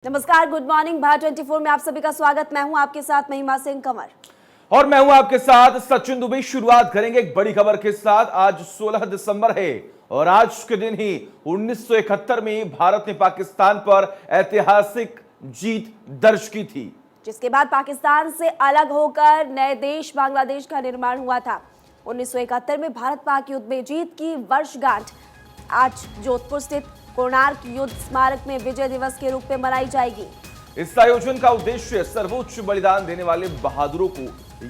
नमस्कार, good morning. Bharat 24 में आप सभी का स्वागत। मैं हूं आपके साथ महिमा सिंह कंवर और मैं हूं आपके साथ सचिन दुबे। शुरुआत करेंगे एक बड़ी खबर के साथ। आज 16 दिसंबर है और आज के दिन ही 1971 में भारत ने पाकिस्तान पर ऐतिहासिक जीत दर्ज की थी, जिसके बाद पाकिस्तान से अलग होकर नए देश बांग्लादेश का निर्माण हुआ था। 1971 में भारत पाक युद्ध में जीत की वर्षगांठ आज जोधपुर स्थित कोणार्क युद्ध स्मारक में विजय दिवस के रूप में मनाई जाएगी। इस आयोजन का उद्देश्य सर्वोच्च बलिदान देने वाले बहादुरों को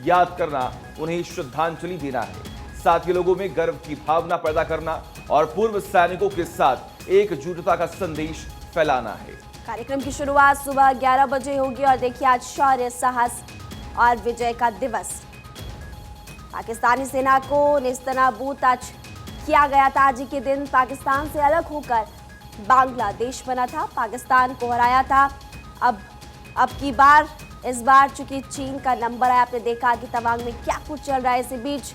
याद करना, उन्हें श्रद्धांजलि देना है, साथ ही लोगों में गर्व की भावना पैदा करना और पूर्व सैनिकों के साथ एकजुटता का संदेश फैलाना है। कार्यक्रम की शुरुआत सुबह 11 बजे होगी और देखिए आज शौर्य, साहस और विजय का दिवस। पाकिस्तानी सेना को नेस्तनाबूद आज किया गया था। आज ही के दिन पाकिस्तान से अलग होकर बांग्लादेश बना था, पाकिस्तान को हराया था। अब की बार इस बार चूंकि चीन का नंबर आया, आपने देखा कि तवांग में क्या कुछ चल रहा है। इसी बीच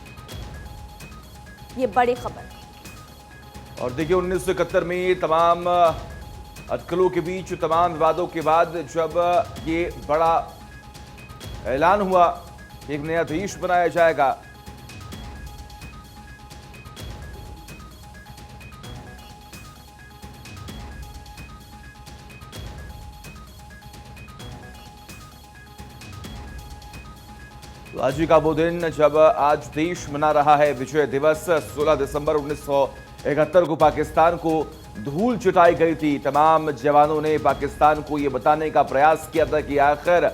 ये बड़ी खबर। और देखिए 1971 में तमाम अटकलों के बीच, तमाम विवादों के बाद जब ये बड़ा ऐलान हुआ एक नया देश बनाया जाएगा, तो आज ही का वो दिन जब आज देश मना रहा है विजय दिवस। 16 दिसंबर 1971 को पाकिस्तान को धूल चटाई गई थी। तमाम जवानों ने पाकिस्तान को यह बताने का प्रयास किया था कि आखिर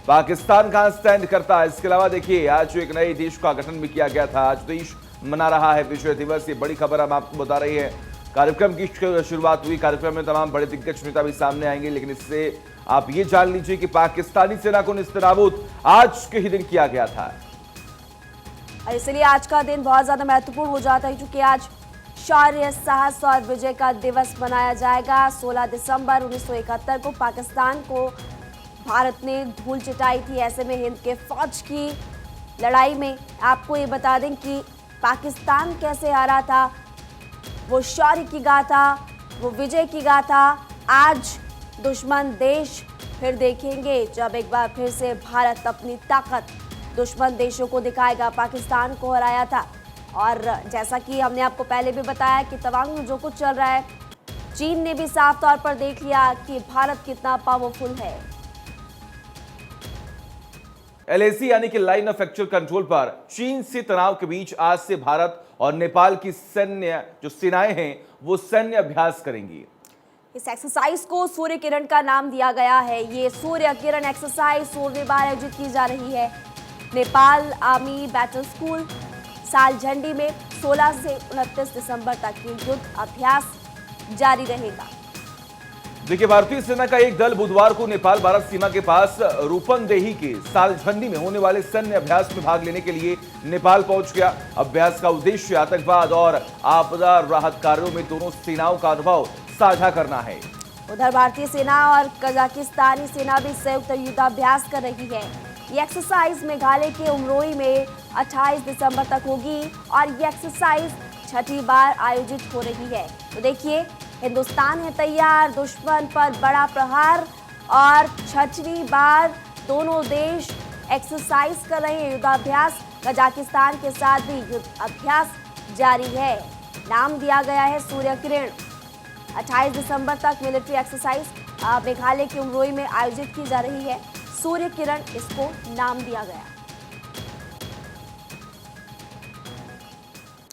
पाकिस्तान कहां स्टैंड करता है। इसके अलावा देखिए आज एक नए देश का गठन भी किया गया था। आज देश मना रहा है विजय दिवस। ये बड़ी खबर हम आपको बता रही है। कार्यक्रम की शुरुआत हुई। कार्यक्रम में तमाम बड़े दिग्गज नेता भी सामने आएंगे, लेकिन इससे आप ये जान लीजिए कि पाकिस्तानी सेना को नेस्तनाबूद आज के ही दिन किया गया था। इसलिए आज का दिन बहुत ज्यादा महत्वपूर्ण हो जाता है, क्योंकि आज शौर्य, साहस और विजय का दिवस मनाया जाएगा। 16 दिसंबर 1971 को पाकिस्तान को भारत ने धूल चटाई थी। ऐसे में हिंद के फौज की लड़ाई में आपको ये बता दें कि पाकिस्तान कैसे हारा था, वो शौर्य की गाथा, वो विजय की गाथा आज दुश्मन देश फिर देखेंगे, जब एक बार फिर से भारत अपनी ताकत दुश्मन देशों को दिखाएगा। पाकिस्तान को हराया था और जैसा कि हमने आपको पहले भी बताया कि तवांग में जो कुछ चल रहा है, चीन ने भी साफ तौर पर देख लिया कि भारत कितना पावरफुल है। LAC यानी कि लाइन ऑफ एक्चुअल कंट्रोल पर चीन से तनाव के बीच आज से भारत और नेपाल की सैन्य जो सेनाएं हैं वो सैन्य अभ्यास करेंगी। इस एक्सरसाइज को सूर्य किरण का नाम दिया गया है। ये सूर्य किरण एक्सरसाइज 16वीं बार आयोजित की जा रही है। नेपाल आर्मी बैटल स्कूल सालझंडी में 16 से 29 दिसंबर तक ये युद्ध अभ्यास जारी रहेगा। देखिए भारतीय सेना का एक दल बुधवार को नेपाल भारत सीमा के पास रूपनदेही के सालझंडी में होने वाले सैन्य अभ्यास में भाग लेने के लिए नेपाल पहुंच गया। अभ्यास का उद्देश्य आतंकवाद और आपदा राहत कार्यों में दोनों सेनाओं का अनुभव साझा करना है। उधर भारतीय सेना और कजाकिस्तानी सेना भी संयुक्त युद्धाभ्यास कर रही है। ये एक्सरसाइज मेघालय के उमरोई में 28 दिसंबर तक होगी और ये एक्सरसाइज छठी बार आयोजित हो रही है। तो देखिए हिंदुस्तान है तैयार दुश्मन पर बड़ा प्रहार, और छठवीं बार दोनों देश एक्सरसाइज कर रहे हैं, युद्धाभ्यास। कजाकिस्तान के साथ भी युद्ध अभ्यास जारी है। नाम दिया गया है सूर्य किरण। 28 दिसंबर तक मिलिट्री एक्सरसाइज मेघालय के उमरोई में आयोजित की जा रही है। सूर्य किरण इसको नाम दिया गया।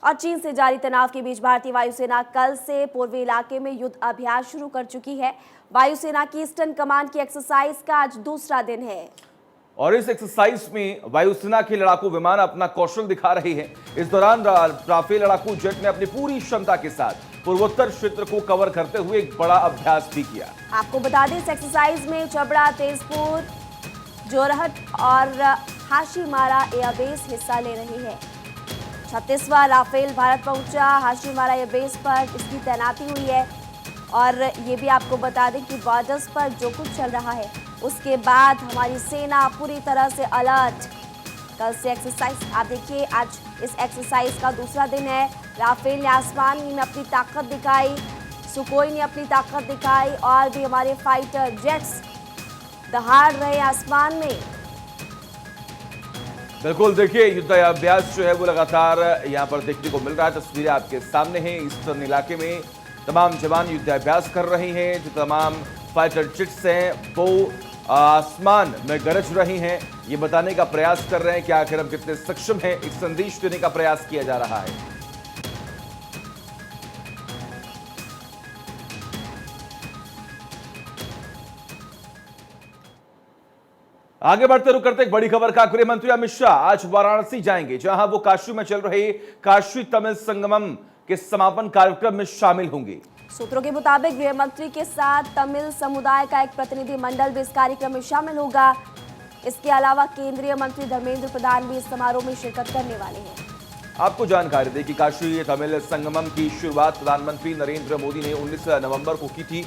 और चीन से जारी तनाव के बीच भारतीय वायुसेना कल से पूर्वी इलाके में युद्ध अभ्यास शुरू कर चुकी है। वायुसेना की ईस्टर्न कमांड की एक्सरसाइज का आज दूसरा दिन है और इस एक्सरसाइज में वायुसेना के लड़ाकू विमान अपना कौशल दिखा रहे हैं। इस दौरान राफेल लड़ाकू जेट ने अपनी पूरी क्षमता के साथ पूर्वोत्तर क्षेत्र को कवर करते हुए एक बड़ा अभ्यास भी किया। आपको बता दें इस एक्सरसाइज में चबड़ा, तेजपुर, जोरहट और हाशीमारा एयरबेस हिस्सा ले रही है। 36वां राफेल भारत पहुंचा। हाशीमारा एयरबेस पर इसकी तैनाती हुई है। और ये भी आपको बता दें कि बॉर्डर्स पर जो कुछ चल रहा है उसके बाद हमारी सेना पूरी तरह से अलर्ट। कल से एक्सरसाइज आप देखिए, आज इस एक्सरसाइज का दूसरा दिन है। राफेल ने आसमान में अपनी ताकत दिखाई। सुकोई ने अपनी ताकत दिखाई और भी हमारे फाइटर जेट्स दहाड़ रहे आसमान में। बिल्कुल, देखिए युद्ध अभ्यास जो है वो लगातार यहाँ पर देखने को मिल रहा है। तस्वीरें आपके सामने हैं। ईस्टर्न इलाके में तमाम जवान युद्ध अभ्यास कर रहे हैं। जो तमाम फाइटर जेट्स हैं वो आसमान में गरज रही हैं। ये बताने का प्रयास कर रहे हैं कि आखिर हम कितने सक्षम हैं। एक संदेश देने का प्रयास किया जा रहा है। आगे बढ़ते रुक करते एक बड़ी खबर का। गृह मंत्री अमित शाह आज वाराणसी जाएंगे, जहां वो काशी में चल रहे काशी तमिल संगमम के समापन कार्यक्रम में शामिल होंगे। सूत्रों के मुताबिक गृह मंत्री के साथ तमिल समुदाय का एक प्रतिनिधि मंडल भी इस कार्यक्रम में शामिल होगा। इसके अलावा केंद्रीय मंत्री धर्मेंद्र प्रधान भी इस समारोह में शिरकत करने वाले हैं। आपको जानकारी दें कि काशी तमिल संगमम की शुरुआत प्रधानमंत्री नरेंद्र मोदी ने 19 नवंबर को की थी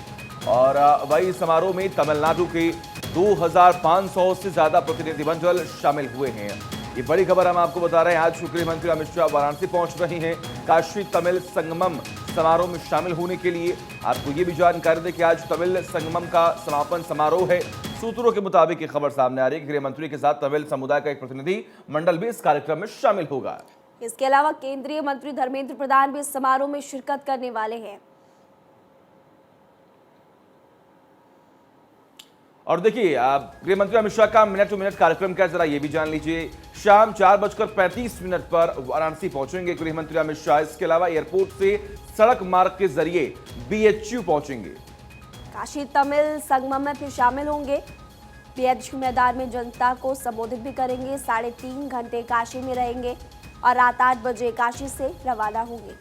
और वही समारोह में तमिलनाडु के 2500 से ज्यादा प्रतिनिधिमंडल शामिल हुए हैं। ये बड़ी खबर हम आपको बता रहे हैं। आज गृह मंत्री अमित शाह वाराणसी पहुंच रहे हैं काशी तमिल संगमम समारोह में शामिल होने के लिए। आपको ये भी जानकारी दें कि आज तमिल संगमम का समापन समारोह है। सूत्रों के मुताबिक ये खबर सामने आ रही है। गृह मंत्री के साथ तमिल समुदाय का एक प्रतिनिधि मंडल भी इस कार्यक्रम में शामिल होगा। इसके अलावा केंद्रीय मंत्री धर्मेंद्र प्रधान भी इस समारोह में शिरकत करने वाले हैं। और देखिए गृह मंत्री अमित शाह का मिनट टू मिनट कार्यक्रम क्या, जरा ये भी जान लीजिए। शाम 4:35 पर वाराणसी पहुंचेंगे गृह मंत्री अमित शाह। इसके अलावा एयरपोर्ट से सड़क मार्ग के जरिए बीएचयू पहुंचेंगे। काशी तमिल संगमम में फिर शामिल होंगे। बीएचयू मैदान में जनता को संबोधित भी करेंगे। 3.5 घंटे काशी में रहेंगे और रात 8 बजे काशी से रवाना होंगे।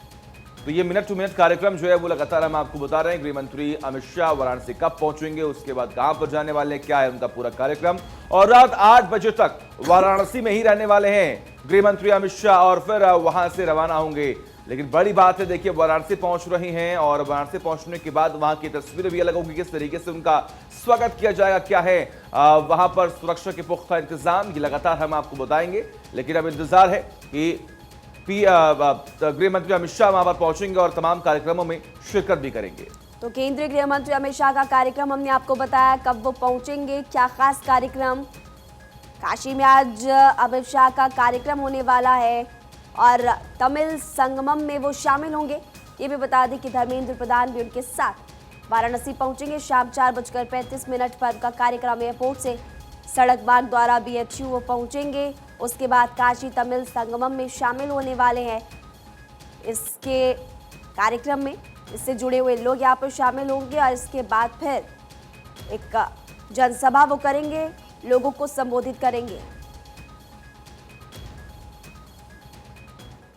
तो ये मिनट टू मिनट कार्यक्रम जो है वो लगातार हम आपको बता रहे हैं। गृह मंत्री अमित शाह वाराणसी कब पहुंचेंगे, उसके बाद कहां पर जाने वाले, क्या है उनका पूरा कार्यक्रम। और रात 8 बजे तक वाराणसी में ही रहने वाले हैं गृह मंत्री अमित शाह और फिर वहां से रवाना होंगे। लेकिन बड़ी बात है, देखिए वाराणसी पहुंच रही हैं और वाराणसी पहुंचने के बाद वहां की तस्वीरें भी अलग होंगी। किस तरीके से उनका स्वागत किया जाएगा, क्या है वहां पर सुरक्षा के पुख्ता इंतजाम, ये लगातार हम आपको बताएंगे। लेकिन अब इंतजार है कि गृह मंत्री अमित शाह वहां पर पहुंचेंगे और तमाम कार्यक्रमों में शिरकत भी करेंगे। तो केंद्रीय गृह मंत्री अमित शाह का कार्यक्रम हमने आपको बताया, कब वो पहुंचेंगे, क्या खास कार्यक्रम। काशी में आज अमित शाह का कार्यक्रम होने वाला है और तमिल संगमम में वो शामिल होंगे। ये भी बता दें कि धर्मेंद्र प्रधान भी उनके साथ वाराणसी पहुंचेंगे। शाम 4:35 पर उनका कार्यक्रम एयरपोर्ट से सड़क मार्ग द्वारा बीएचयू वो पहुंचेंगे। उसके बाद काशी तमिल संगमम में शामिल होने वाले हैं। इसके कार्यक्रम में इससे जुड़े हुए लोग यहाँ पर शामिल होंगे और इसके बाद फिर एक जनसभा वो करेंगे, लोगों को संबोधित करेंगे।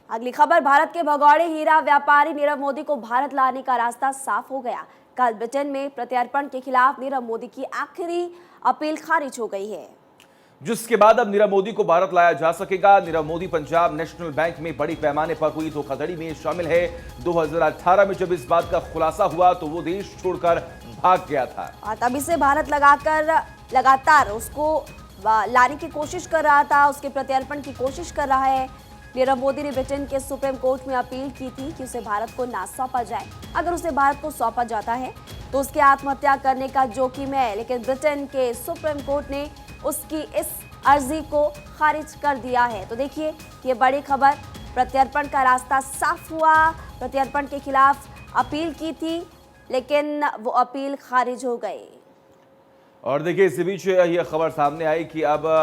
अगली खबर, भारत के भगौड़े हीरा व्यापारी नीरव मोदी को भारत लाने का रास्ता साफ हो गया। कल ब्रिटेन में प्रत्यर्पण के खिलाफ नीरव मोदी की आखिरी अपील खारिज हो गई है, जिसके बाद अब नीरव मोदी को भारत लाया जा सकेगा। नीरव मोदी पंजाब नेशनल बैंक में बड़ी पैमाने पर हुई धोखाधड़ी में शामिल है। 2018 में जब इस बात का खुलासा हुआ तो वो देश छोड़कर भाग गया था और तभी से भारत लगातार उसको लाने की कोशिश कर रहा था, उसके प्रत्यर्पण की कोशिश कर रहा है। नीरव मोदी ने ब्रिटेन के सुप्रीम कोर्ट में अपील की थी कि उसे भारत को ना सौंपा जाए। अगर उसे भारत को सौंपा जाता है तो उसके आत्महत्या करने का जोखिम है, लेकिन ब्रिटेन के सुप्रीम कोर्ट ने उसकी इस अर्जी को खारिज कर दिया है। तो देखिए ये बड़ी खबर, प्रत्यर्पण का रास्ता साफ हुआ। प्रत्यर्पण के खिलाफ अपील की थी लेकिन वो अपील खारिज हो गई। और देखिए इसी बीच ये खबर सामने आई कि अब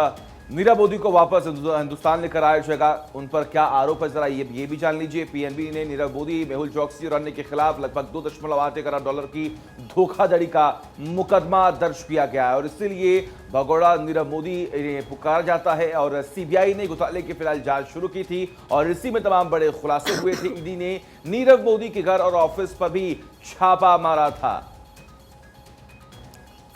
नीरव मोदी को वापस हिंदुस्तान लेकर आया जाएगा। उन पर क्या आरोप है, जरा ये भी जान लीजिए। पीएनबी ने नीरव मोदी, मेहुल चौकसी और अन्य के खिलाफ लगभग $2.8 करोड़ की धोखाधड़ी का मुकदमा दर्ज किया गया है और इसीलिए भगौड़ा नीरव मोदी पुकारा जाता है। और सीबीआई ने घोटाले की फिलहाल जांच शुरू की थी और इसी में तमाम बड़े खुलासे हुए थे। ईडी ने नीरव मोदी के घर और ऑफिस पर भी छापा मारा था।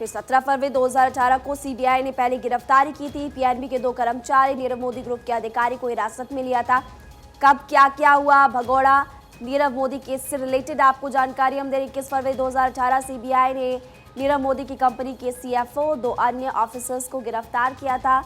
फिर 17 फरवरी 2018 को सीबीआई ने पहले गिरफ्तारी की थी। पीएनबी के 2 कर्मचारी नीरव मोदी ग्रुप के अधिकारी को हिरासत में लिया था। कब क्या क्या हुआ भगौड़ा नीरव मोदी केस से रिलेटेड आपको जानकारी हम दे रहे। 21 फरवरी 2018 सीबीआई ने नीरव मोदी की कंपनी के सीएफओ, 2 अन्य ऑफिसर्स को गिरफ्तार किया था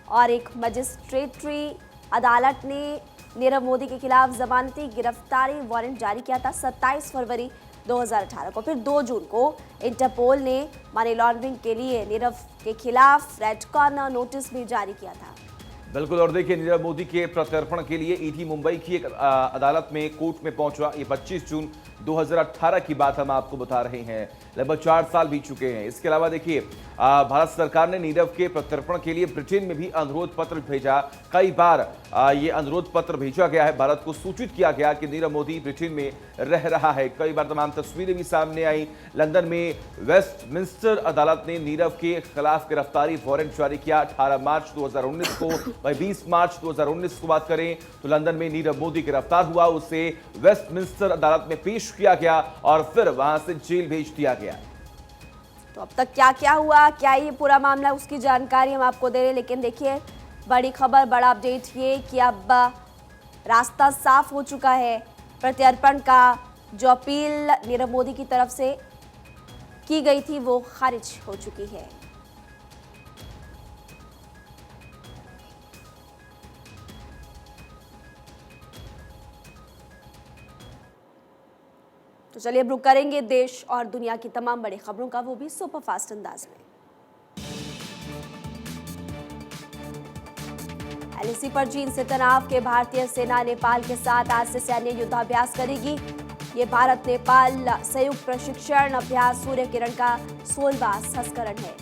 और एक मजिस्ट्रेटरी अदालत ने नीरव मोदी के खिलाफ जमानती गिरफ्तारी वारंट जारी किया था। 27 फरवरी 2018 को। फिर 2 जून को इंटरपोल ने मनी लॉन्ड्रिंग के लिए नीरव के खिलाफ रेड कॉर्नर नोटिस भी जारी किया था। बिल्कुल। और देखिए, नीरव मोदी के प्रत्यर्पण के लिए ईडी मुंबई की एक अदालत में कोर्ट में पहुंचा। ये 25 जून 2018 की बात हम आपको बता रहे हैं। लगभग 4 साल बीत चुके हैं। इसके अलावा देखिए, भारत सरकार ने नीरव के प्रत्यर्पण के लिए ब्रिटेन में भी अनुरोध पत्र भेजा। कई बार ये अनुरोध पत्र भेजा गया है, भारत को सूचित किया गया कि नीरव मोदी ब्रिटेन में रह रहा है। कई बार तमाम तस्वीरें भी सामने आई। लंदन में वेस्टमिंस्टर अदालत ने नीरव के खिलाफ गिरफ्तारी वारंट जारी किया 18 मार्च 2019 को। वही 20 मार्च 2019 की बात करें तो लंदन में नीरव मोदी गिरफ्तार हुआ, उसे वेस्टमिंस्टर अदालत में पेश किया गया और फिर वहां से जेल भेज दिया गया। तो अब तक क्या क्या हुआ, क्या ये पूरा मामला, उसकी जानकारी हम आपको दे रहे हैं। लेकिन देखिए, बड़ी खबर, बड़ा अपडेट ये कि अब रास्ता साफ हो चुका है। प्रत्यर्पण का जो अपील नीरव मोदी की तरफ से की गई थी वो खारिज हो चुकी है। तो चलिए अब रुक करेंगे देश और दुनिया की तमाम बड़ी खबरों का, वो भी सुपरफास्ट अंदाज में। एलएसी पर चीन से तनाव के भारतीय सेना नेपाल के साथ आज से सैन्य युद्धाभ्यास करेगी। ये भारत नेपाल संयुक्त प्रशिक्षण अभ्यास सूर्य किरण का 16वां संस्करण है।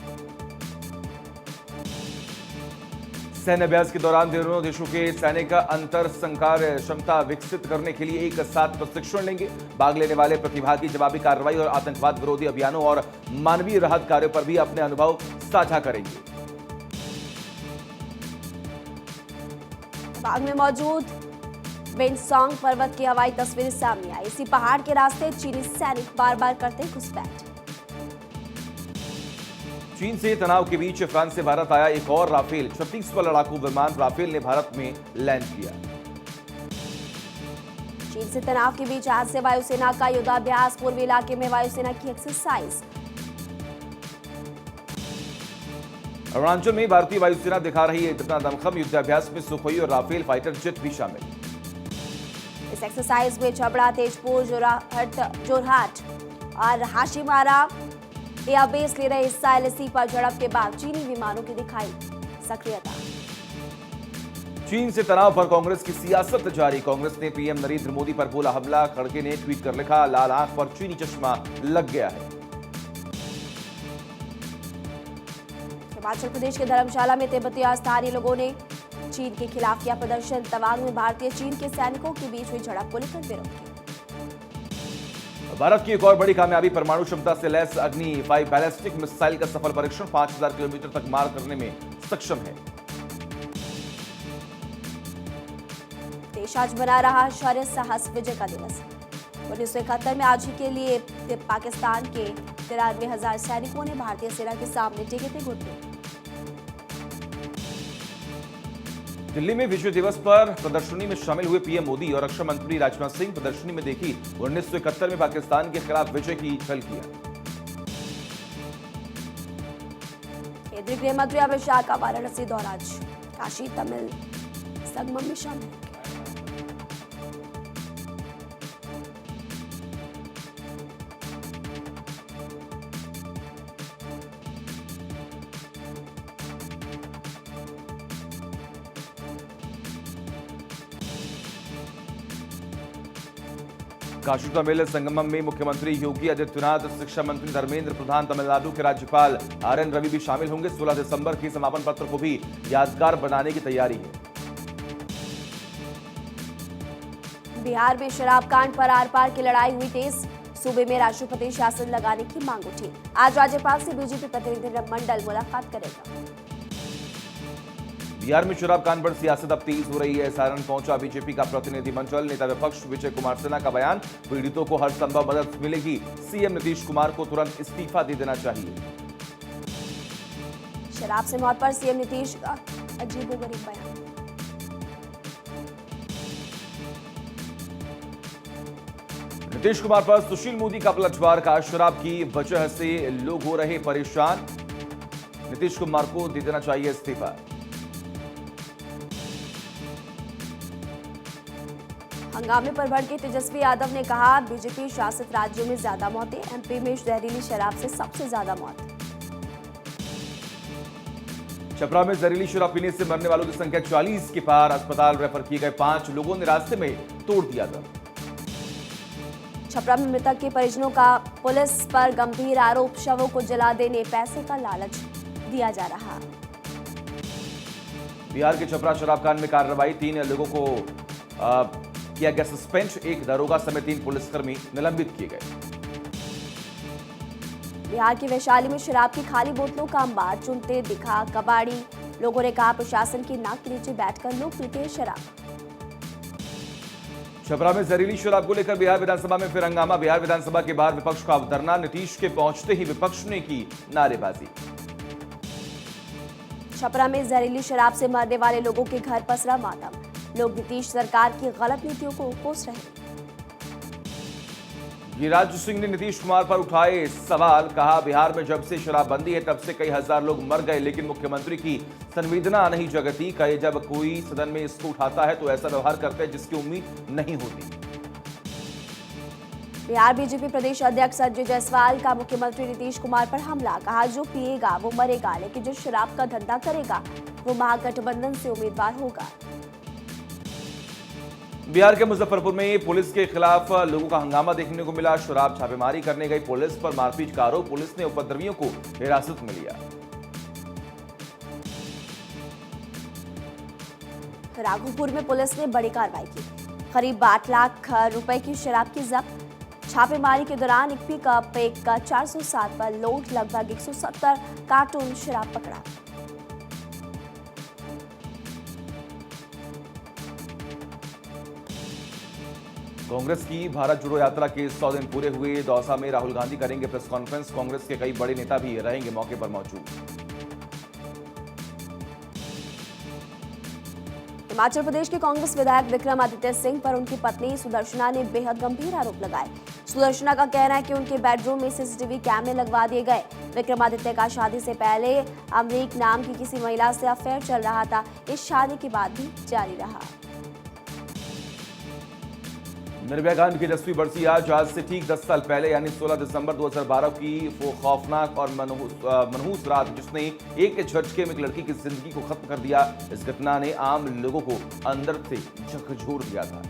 सैन्य अभ्यास के दौरान दोनों देशों के सैनिक अंतर संकार क्षमता विकसित करने के लिए एक साथ प्रशिक्षण लेंगे। भाग लेने वाले प्रतिभागी जवाबी कार्रवाई और आतंकवाद विरोधी अभियानों और मानवीय राहत कार्यों पर भी अपने अनुभव साझा करेंगे। बाग में मौजूद वेनसोंग पर्वत की हवाई तस्वीरें सामने आई। इसी पहाड़ के रास्ते चीनी सैनिक बार बार करते घुसपैठ। चीन से तनाव के बीच फ्रांस से भारत आया एक और राफेल 36वां लड़ाकू विमान राफेल ने भारत में लैंड किया। चीन से तनाव के बीच आज से वायुसेना का युद्धाभ्यास, पूर्वी इलाके में वायुसेना की एक्सरसाइज। अरुणाचल में भारतीय वायुसेना दिखा रही है इतना दमखम, युद्धाभ्यास में सुखोई और राफेल फाइटर जेट भी शामिल। इस एक्सरसाइज में छबड़ा, तेजपुर, जोरहाट और हाशीमारा एयरबेस ले रहे हिस्सा। एलएसी पर झड़प के बाद चीनी विमानों की दिखाई सक्रियता। चीन से तनाव पर कांग्रेस की सियासत जारी। कांग्रेस ने पीएम नरेंद्र मोदी पर बोला हमला। खड़गे ने ट्वीट कर लिखा, लाल आंख पर चीनी चश्मा लग गया है। हिमाचल प्रदेश के धर्मशाला में तिब्बती स्थानीय लोगों ने चीन के खिलाफ किया प्रदर्शन। तवांग में भारतीय चीन के सैनिकों के बीच हुई झड़प को लेकर विरोध किया। भारत की एक और बड़ी कामयाबी, परमाणु क्षमता से लैस अग्नि 5 बैलिस्टिक मिसाइल का सफल परीक्षण 5000 किलोमीटर तक मार करने में सक्षम है। देश आज मना रहा शौर्य साहस विजय का दिवस। 1971 में आज ही के लिए पाकिस्तान के 93,000 सैनिकों ने भारतीय सेना के सामने टेके थे घुटने। दिल्ली में विजय दिवस पर प्रदर्शनी में शामिल हुए पीएम मोदी और रक्षा मंत्री राजनाथ सिंह। प्रदर्शनी में देखी 1971 में पाकिस्तान के खिलाफ विजय की झलकियां। केंद्रीय गृह मंत्री अमित शाह का वाराणसी दौरा, आज काशी तमिल संगमम में शामिल। काशी तमिल संगमम में मुख्यमंत्री योगी आदित्यनाथ, शिक्षा मंत्री धर्मेंद्र प्रधान, तमिलनाडु के राज्यपाल आर.एन. रवि भी शामिल होंगे। 16 दिसंबर के समापन पत्र को भी यादगार बनाने की तैयारी है। बिहार में शराब कांड पर आर पार की लड़ाई हुई तेज। सूबे में राष्ट्रपति शासन लगाने की मांग उठी। आज राज्यपाल से बीजेपी प्रतिनिधिमंडल मुलाकात करेगा। बिहार में शराब कांड पर सियासत अब तेज हो रही है। सारण पहुंचा बीजेपी का प्रतिनिधिमंडल। नेता विपक्ष विजय कुमार सिन्हा का बयान, पीड़ितों को हर संभव मदद मिलेगी। सीएम नीतीश कुमार को तुरंत इस्तीफा दे देना चाहिए। शराब से मौत पर सीएम नीतीश का अजीबोगरीब बयान। नीतीश कुमार पर सुशील मोदी का पलटवार का, शराब की वजह से लोग हो रहे परेशान। नीतीश कुमार को दे देना चाहिए इस्तीफा। हंगामे पर भड़के तेजस्वी यादव ने कहा, बीजेपी शासित राज्यों में ज्यादा मौतें, एमपी में जहरीली शराब से सबसे ज्यादा मौत। छपरा में जहरीली शराब पीने से मरने वालों की संख्या 40 के पार। अस्पताल रेफर किए गए 5 लोगों ने रास्ते में तोड़ दिया दम। छपरा में मृतक के परिजनों का पुलिस पर गंभीर आरोप, शवों को जला देने पैसे का लालच दिया जा रहा। बिहार के छपरा शराब कांड में कार्रवाई, 3 लोगों को किया गया सस्पेंड, 1 दरोगा समेत 3 पुलिसकर्मी निलंबित किए गए। बिहार के वैशाली में शराब की खाली बोतलों का अंबार, चुनते दिखा कबाड़ी। लोगों ने कहा, प्रशासन की नाक के नीचे बैठकर लोग पीते हैं शराब। छपरा में जहरीली शराब को लेकर बिहार विधानसभा में फिर हंगामा। बिहार विधानसभा के बाहर विपक्ष का धरना, नीतीश के पहुंचते ही विपक्ष ने की नारेबाजी। छपरा में जहरीली शराब से मरने वाले लोगों के घर पसरा मातम, लोग नीतीश सरकार की गलत नीतियों को कोस रहे। गिरिराज सिंह ने नीतीश कुमार पर उठाए सवाल, कहा बिहार में जब से शराबबंदी है तब से कई हजार लोग मर गए, लेकिन मुख्यमंत्री की संवेदना नहीं जगती। कहे जब कोई सदन में इसको उठाता है तो ऐसा व्यवहार करते हैं जिसकी उम्मीद नहीं होती। बिहार बीजेपी प्रदेश अध्यक्ष संजय जायसवाल का मुख्यमंत्री नीतीश कुमार पर हमला, कहा जो पिएगा वो मरेगा, लेकिन जो शराब का धंधा करेगा वो महागठबंधन से उम्मीदवार होगा। बिहार के मुजफ्फरपुर में पुलिस के खिलाफ लोगों का हंगामा देखने को मिला। शराब छापेमारी करने गई पुलिस पर मारपीट का आरोप, पुलिस ने उपद्रवियों को हिरासत में लिया। राघोपुर में पुलिस ने बड़ी कार्रवाई की, करीब 8 लाख रुपए की शराब की जब्त। छापेमारी के दौरान एक पिकअप, एक 407 पर लोड लगभग 170 कार्टून शराब पकड़ा। कांग्रेस की भारत जोड़ो यात्रा के 100 दिन पूरे हुए। दौसा में राहुल गांधी करेंगे प्रेस कॉन्फ्रेंस, कांग्रेस के कई बड़े नेता भी रहेंगे मौके पर मौजूद। हिमाचल प्रदेश के कांग्रेस विधायक विक्रमादित्य सिंह पर उनकी पत्नी सुदर्शना ने बेहद गंभीर आरोप लगाए। सुदर्शना का कहना है कि उनके बेडरूम में सीसीटीवी कैमरे लगवा दिए गए। विक्रमादित्य का शादी से पहले अमरीक नाम की किसी महिला से अफेयर चल रहा था, इस शादी के बाद भी जारी रहा। निर्भया कांड की 10वीं बरसी आज से ठीक 10 साल पहले यानी 16 दिसंबर 2012 की वो खौफनाक और मनहूस रात जिसने एक झटके में एक लड़की की जिंदगी को खत्म कर दिया। इस घटना ने आम लोगों को अंदर से झकझोर दिया था।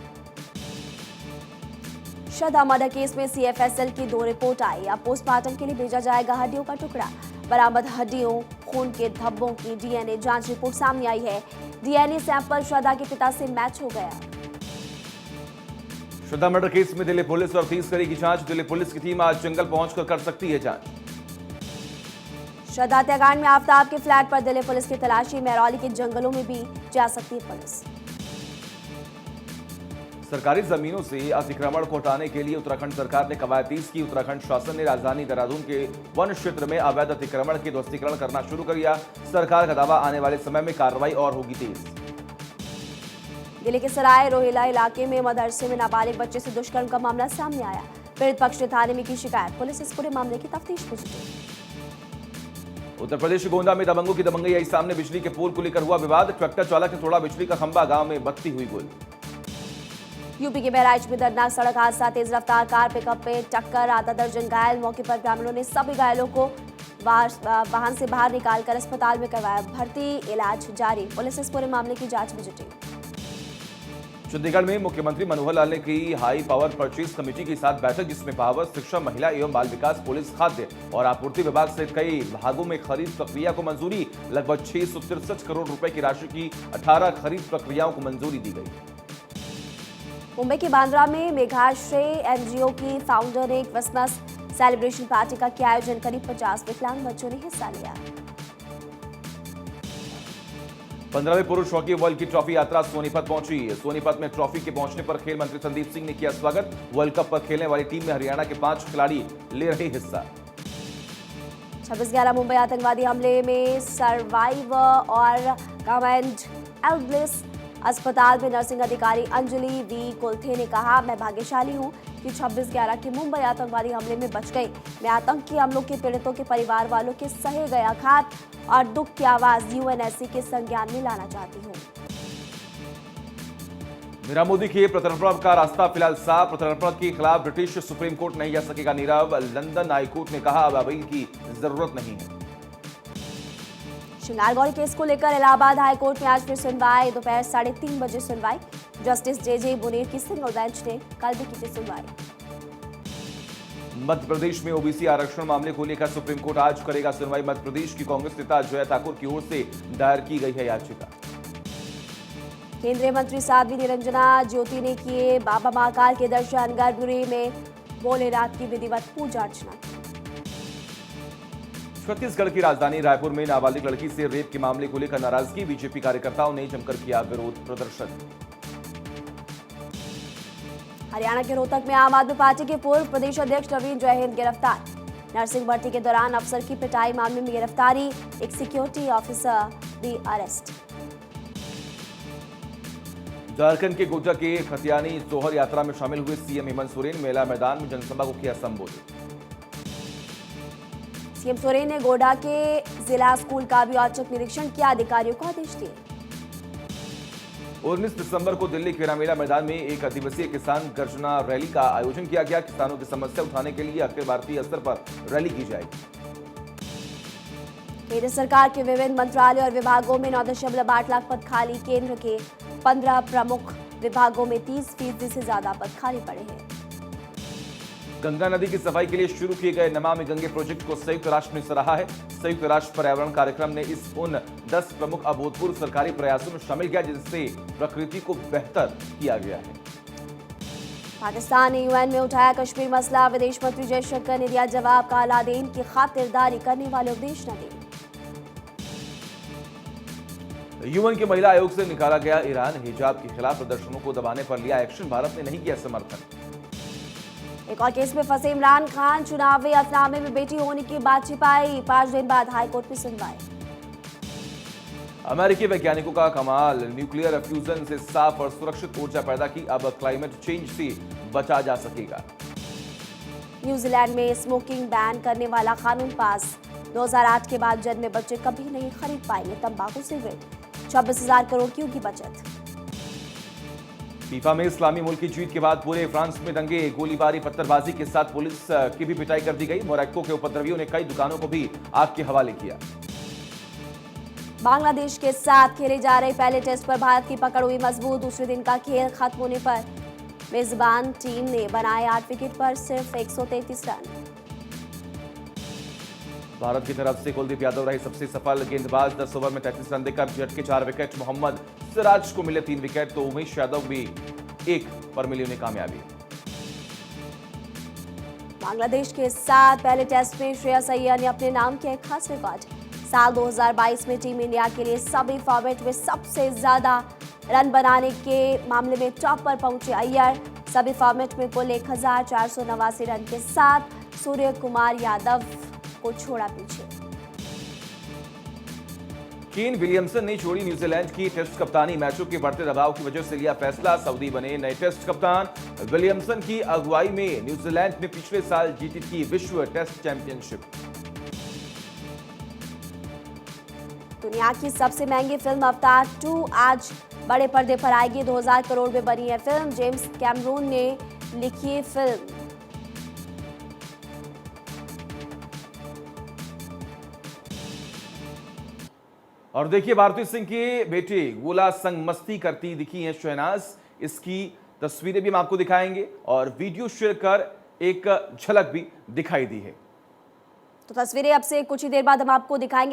श्रद्धा मर्डर केस में सीएफएसएल की 2 रिपोर्ट आई। अब पोस्टमार्टम के लिए भेजा जाएगा हड्डियों का टुकड़ा। बरामद हड्डियों, खून के धब्बों की डीएनए जांच रिपोर्ट सामने आई है। डीएनए सैंपल श्रद्धा के पिता से मैच हो गया। श्रद्धा मर्डर केस में दिल्ली पुलिस और 30 करेगी जांच। दिल्ली पुलिस की टीम आज जंगल पहुंचकर कर सकती है जांच। श्रद्धा हत्याकांड में आफ्ताब के फ्लैट पर दिल्ली पुलिस की तलाशी, महरौली के जंगलों में भी जा सकती है पुलिस। सरकारी जमीनों से अतिक्रमण को हटाने के लिए उत्तराखंड सरकार ने कवायद तेज की। उत्तराखंड शासन ने राजधानी देहरादून के वन क्षेत्र में अवैध अतिक्रमण के ध्वस्तीकरण करना शुरू कर दिया। सरकार का दावा, आने वाले समय में कार्रवाई और होगी तेज। दिल्ली के सराय रोहिला इलाके में मदरसे में नाबालिग बच्चे से दुष्कर्म का मामला सामने आया। पीड़ित पक्ष ने थाने में की शिकायत, पुलिस इस पूरे मामले की तफ्तीश में जुटी। उत्तर प्रदेश के गोंदा में दबंगों की दबंगई आई सामने। बिजली के पोल को लेकर हुआ विवाद, ट्रैक्टर चालक ने तोड़ा बिजली का खंभा, गांव में बत्ती हुई गुल। यूपी के बहराइच में दर्दनाक सड़क हादसा, तेज रफ्तार कार पिकअप पे टक्कर, आधा दर्जन घायल। मौके पर ग्रामीणों ने सभी घायलों को वाहन से बाहर निकालकर अस्पताल में करवाया भर्ती, इलाज जारी। पुलिस इस पूरे मामले की जांच में जुटी। चंडीगढ़ में मुख्यमंत्री मनोहर लाल ने की हाई पावर परचेज कमेटी के साथ बैठक, जिसमें पावर, शिक्षा, महिला एवं बाल विकास, पुलिस, खाद्य और आपूर्ति विभाग सहित कई भागों में खरीद प्रक्रिया को मंजूरी। लगभग 663 करोड़ रुपए की राशि की 18 खरीद प्रक्रियाओं को मंजूरी दी गई। मुंबई के बांद्रा में मेघाश्रय एनजीओ की फाउंडर ने क्रिसमस सेलिब्रेशन पार्टी का किया आयोजन। करीब 50 विकलांग बच्चों ने हिस्सा लिया। 15वें पुरुष हॉकी वर्ल्ड की ट्रॉफी यात्रा सोनीपत पहुंची। सोनीपत में ट्रॉफी के पहुंचने पर खेल मंत्री संदीप सिंह ने किया स्वागत। वर्ल्ड कप पर खेलने वाली टीम में हरियाणा के 5 खिलाड़ी ले रहे हिस्सा। 26/11 मुंबई आतंकवादी हमले में सर्वाइवर और कमांड एल्ब्लिस अस्पताल में नर्सिंग अधिकारी अंजलि वी कोल्थे ने कहा, मैं भाग्यशाली हूं कि 26/11 के मुंबई आतंकवादी हमले में बच गई। मैं आतंकी हमलों के पीड़ितों के परिवार वालों के सहे गए आघात और दुख की आवाज यूएनएससी के संज्ञान में लाना चाहती हूं। नीरव मोदी के प्रत्यर्पण का रास्ता फिलहाल साफ। प्रत्यर्पण के खिलाफ ब्रिटिश सुप्रीम कोर्ट नहीं जा सकेगा नीरव। लंदन हाईकोर्ट ने कहा अब अपील की जरूरत नहीं है। श्रृंगार गौरी केस को लेकर इलाहाबाद हाईकोर्ट में आज फिर सुनवाई। दोपहर 3:30 बजे सुनवाई। जस्टिस जे मुनीर की सिंगल बेंच ने कल भी की थी सुनवाई। मध्य प्रदेश में ओबीसी आरक्षण मामले को लेकर सुप्रीम कोर्ट आज करेगा सुनवाई। मध्य प्रदेश की कांग्रेस नेता जया ठाकुर की ओर से दायर की गई है याचिका। केंद्रीय मंत्री साध्वी निरंजना ज्योति ने किए बाबा महाकाल के दर्शन। गर्भगृह में भोलेनाथ की विधिवत पूजा अर्चना। छत्तीसगढ़ की राजधानी रायपुर में नाबालिग लड़की से रेप के मामले को लेकर नाराजगी। बीजेपी कार्यकर्ताओं ने जमकर किया विरोध प्रदर्शन। हरियाणा के रोहतक में आम आदमी पार्टी के पूर्व प्रदेश अध्यक्ष नवीन जयहिंद गिरफ्तार। नर्सिंग भर्ती के दौरान अफसर की पिटाई मामले में गिरफ्तारी। एक सिक्योरिटी ऑफिसर भी अरेस्ट। झारखंड के गोड्डा के खतियानी सोहर यात्रा में शामिल हुए सीएम हेमंत सोरेन। मेला मैदान में जनसभा को किया संबोधित। सीएम सोरेन ने गोड्डा के जिला स्कूल का भी औचक निरीक्षण किया। अधिकारियों को आदेश दिए। 19 दिसंबर को दिल्ली के रामलीला मैदान में एक दिवसीय किसान गर्जना रैली का आयोजन किया गया। किसानों की समस्या उठाने के लिए अखिल भारतीय स्तर पर रैली की जाएगी। केंद्र सरकार के विभिन्न मंत्रालय और विभागों में 9.8 लाख पद खाली। केंद्र के 15 प्रमुख विभागों में 30% से ज्यादा पद खाली पड़े हैं। गंगा नदी की सफाई के लिए शुरू किए गए नमामि गंगे प्रोजेक्ट को संयुक्त राष्ट्र ने सराहा है। संयुक्त राष्ट्र पर्यावरण कार्यक्रम ने इस उन 10 प्रमुख अभूतपूर्व सरकारी प्रयासों में शामिल किया जिससे प्रकृति को बेहतर किया गया है। पाकिस्तान ने यूएन में उठाया कश्मीर मसला। विदेश मंत्री जयशंकर ने दिया जवाब। काला दिन की खातिरदारी करने वाले उपदेश न दें। यूएन के महिला आयोग से निकाला गया ईरान। हिजाब के खिलाफ प्रदर्शनों को दबाने पर लिया एक्शन। भारत ने नहीं किया समर्थन। एक और केस में फंसे इमरान खान। चुनावी अफनामे में बेटी होने की बात छिपाई। 5 दिन बाद हाईकोर्ट में सुनवाई। अमेरिकी वैज्ञानिकों का कमाल। न्यूक्लियर फ्यूजन से साफ और सुरक्षित ऊर्जा पैदा की। अब क्लाइमेट चेंज से बचा जा सकेगा। न्यूजीलैंड में स्मोकिंग बैन करने वाला कानून पास। 2008 के बाद जन्मे बच्चे कभी नहीं खरीद पाएंगे तंबाकू सिगरेट। 26,000 करोड़ की होगी बचत। फीफा में इस्लामी मुल्क की जीत के बाद पूरे फ्रांस में दंगे। गोलीबारी पत्थरबाजी के साथ पुलिस की भी पिटाई कर दी गई। मोरक्को के उपद्रवियों ने कई दुकानों को भी आग के हवाले किया। बांग्लादेश के साथ खेले जा रहे पहले टेस्ट पर भारत की पकड़ हुई मजबूत। दूसरे दिन का खेल खत्म होने पर मेजबान टीम ने बनाए 8 विकेट पर सिर्फ 133 रन। भारत की तरफ से कुलदीप यादव रहे सबसे सफल गेंदबाज। 10 ओवर में 33 रन देकर झटके 4 विकेट। मोहम्मद सिराज को मिले 3 विकेट तो उमेश यादव भी 1 पर मिली उन्हें कामयाबी। बांग्लादेश के साथ पहले टेस्ट में श्रेयस अय्यर ने अपने नाम किया एक खास रिकॉर्ड। साल 2022 में टीम इंडिया के लिए सभी फॉर्मेट में सबसे ज्यादा रन बनाने के मामले में टॉप पर पहुंचे अय्यर। सभी फॉर्मेट में कुल 1489 रन के साथ सूर्य कुमार यादव को छोड़ा पीछे। केन विलियमसन ने छोड़ी न्यूजीलैंड की टेस्ट कप्तानी। मैचों के बढ़ते दबाव की वजह से लिया फैसला। सऊदी बने नए टेस्ट कप्तान। विलियमसन की अगुवाई में न्यूजीलैंड ने पिछले साल जीती थी विश्व टेस्ट चैंपियनशिप। दुनिया की सबसे महंगी फिल्म अवतार 2 आज बड़े पर्दे पर आएगी। 2000 करोड़ में बनी है फिल्म। जेम्स कैमरून ने लिखी है फिल्म। और देखिए भारती सिंह की बेटी गोला संग मस्ती करती दिखी हैं शहनाज। इसकी तस्वीरें भी हम आपको दिखाएंगे और वीडियो शेयर कर एक झलक भी दिखाई दी है। तो तस्वीरें अब से कुछ ही देर बाद हम आपको दिखाएंगे।